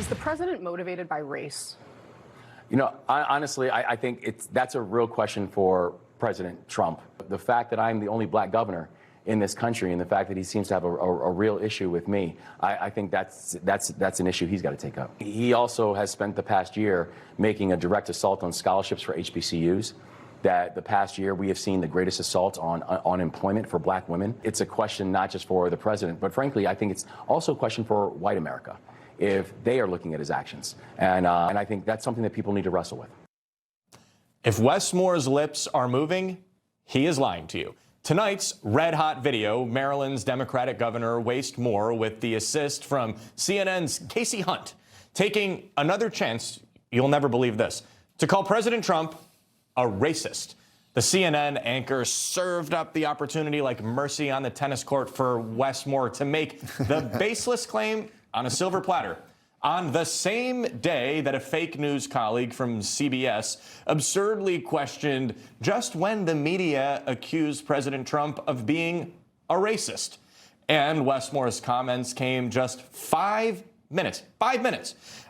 Is the president motivated by race? You know, honestly, I think that's a real question for President Trump. The fact that I'm the only black governor in this country and the fact that he seems to have a real issue with me, I think that's an issue he's got to take up. He also has spent the past year making a direct assault on scholarships for HBCUs. That the past year we have seen the greatest assault on unemployment for black women. It's a question not just for the president, but frankly, I think it's also a question for white America, if they are looking at his actions. And I think that's something that people need to wrestle with. If Wes Moore's lips are moving, he is lying to you. Tonight's red-hot video, Maryland's Democratic Governor Wes Moore, with the assist from CNN's Casey Hunt, taking another chance, you'll never believe this, to call President Trump a racist. The CNN anchor served up the opportunity like mercy on the tennis court for Wes Moore to make the baseless claim on a silver platter on the same day that a fake news colleague from CBS absurdly questioned just when the media accused President Trump of being a racist. And Wes Moore's comments came just 5 minutes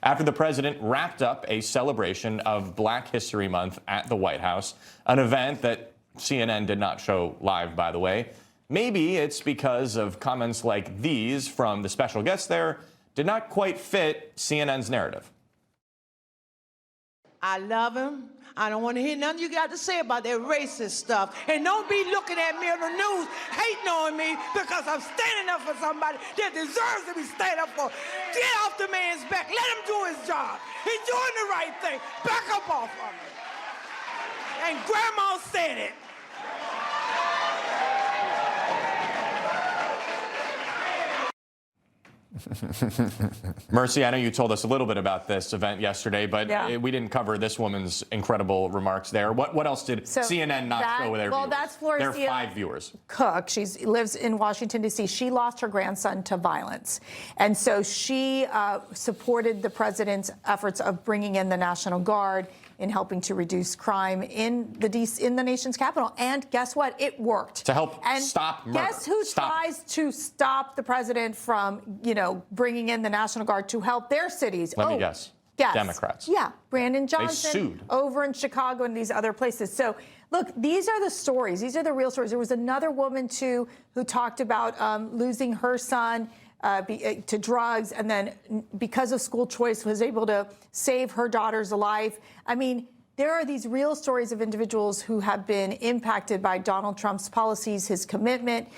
after the president wrapped up a celebration of Black History Month at the White House, an event that CNN did not show live, by the way. Maybe it's because of comments like these from the special guest there did not quite fit CNN's narrative. I love him. I don't want to hear nothing you got to say about that racist stuff. And don't be looking at me on the news hating on me because I'm standing up for somebody that deserves to be standing up for. Get off the man's back. Let him do his job. He's doing the right thing. Back up off of him. And Grandma said it. Mercy, I know you told us a little bit about this event yesterday, but we didn't cover this woman's incredible remarks there. What else did CNN not show with their viewers? That's Florida. There are 5 viewers. Cook, she lives in Washington, D.C. She lost her grandson to violence. And so she supported the president's efforts of bringing in the National Guard in helping to reduce crime in the nation's capital. And guess what? It worked. To help stop murder. Guess who tries to stop the president from, bringing in the National Guard to help their cities? Let me guess. Democrats. Yeah. Brandon Johnson. They sued. Over in Chicago and these other places. So, look, these are the stories. These are the real stories. There was another woman, too, who talked about losing her son to drugs, and then because of school choice was able to save her daughter's life. I mean, there are these real stories of individuals who have been impacted by Donald Trump's policies, his commitment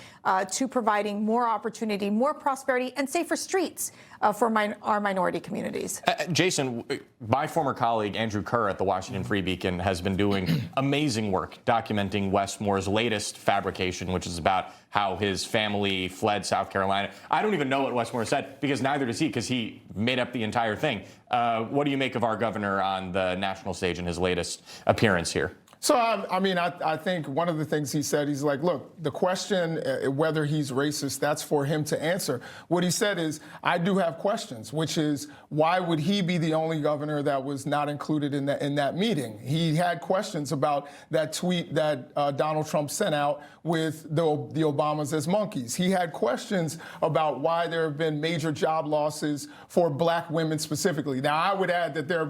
to providing more opportunity, more prosperity, and safer streets for our minority communities. Jason, my former colleague Andrew Kerr at the Washington Free Beacon has been doing amazing work documenting Wes Moore's latest fabrication, which is about how his family fled South Carolina. I don't even know what Wes Moore said, because neither does he, because he made up the entire thing. What do you make of our governor on the national stage in his latest appearance here? So, I think one of the things he said, he's like, look, the question whether he's racist, that's for him to answer. What he said is, I do have questions, which is, why would he be the only governor that was not included in that meeting? He had questions about that tweet that Donald Trump sent out with the Obamas as monkeys. He had questions about why there have been major job losses for black women specifically. Now, I would add that there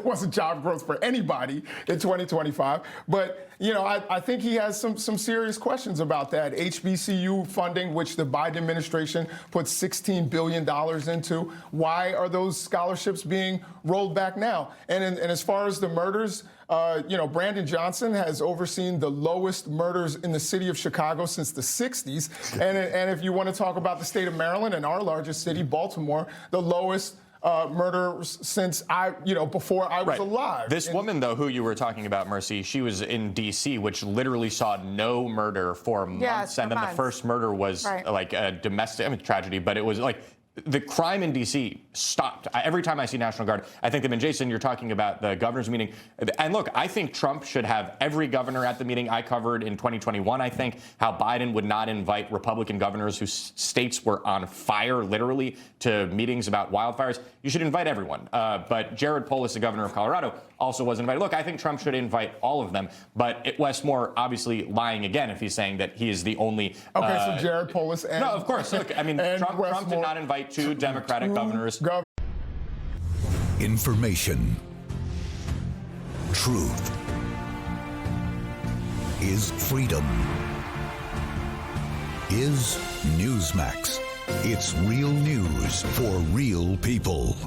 wasn't job growth for anybody in 2025. But, I think he has some serious questions about that. HBCU funding, which the Biden administration put $16 billion into. Why are those scholarships being rolled back now? And as far as the murders, Brandon Johnson has overseen the lowest murders in the city of Chicago since the 60s. And if you want to talk about the state of Maryland and our largest city, Baltimore, the lowest murders since before I was alive. This woman, though, who you were talking about, Mercy, she was in D.C., which literally saw no murder for months. And then the first murder was like a domestic tragedy, but it was like the crime in D.C. stopped. Every time I see National Guard, I think of them. And Jason, you're talking about the governor's meeting. And look, I think Trump should have every governor at the meeting. I covered in 2021, I think, how Biden would not invite Republican governors whose states were on fire, literally, to meetings about wildfires. You should invite everyone. But Jared Polis, the governor of Colorado, also wasn't invited. Look, I think Trump should invite all of them. But Wes Moore obviously lying again if he's saying that he is the only... Okay, so Jared Polis and... No, of course. Look, I mean, Trump did not invite 2 Democratic governors. Information. Truth is freedom. Is Newsmax. It's real news for real people.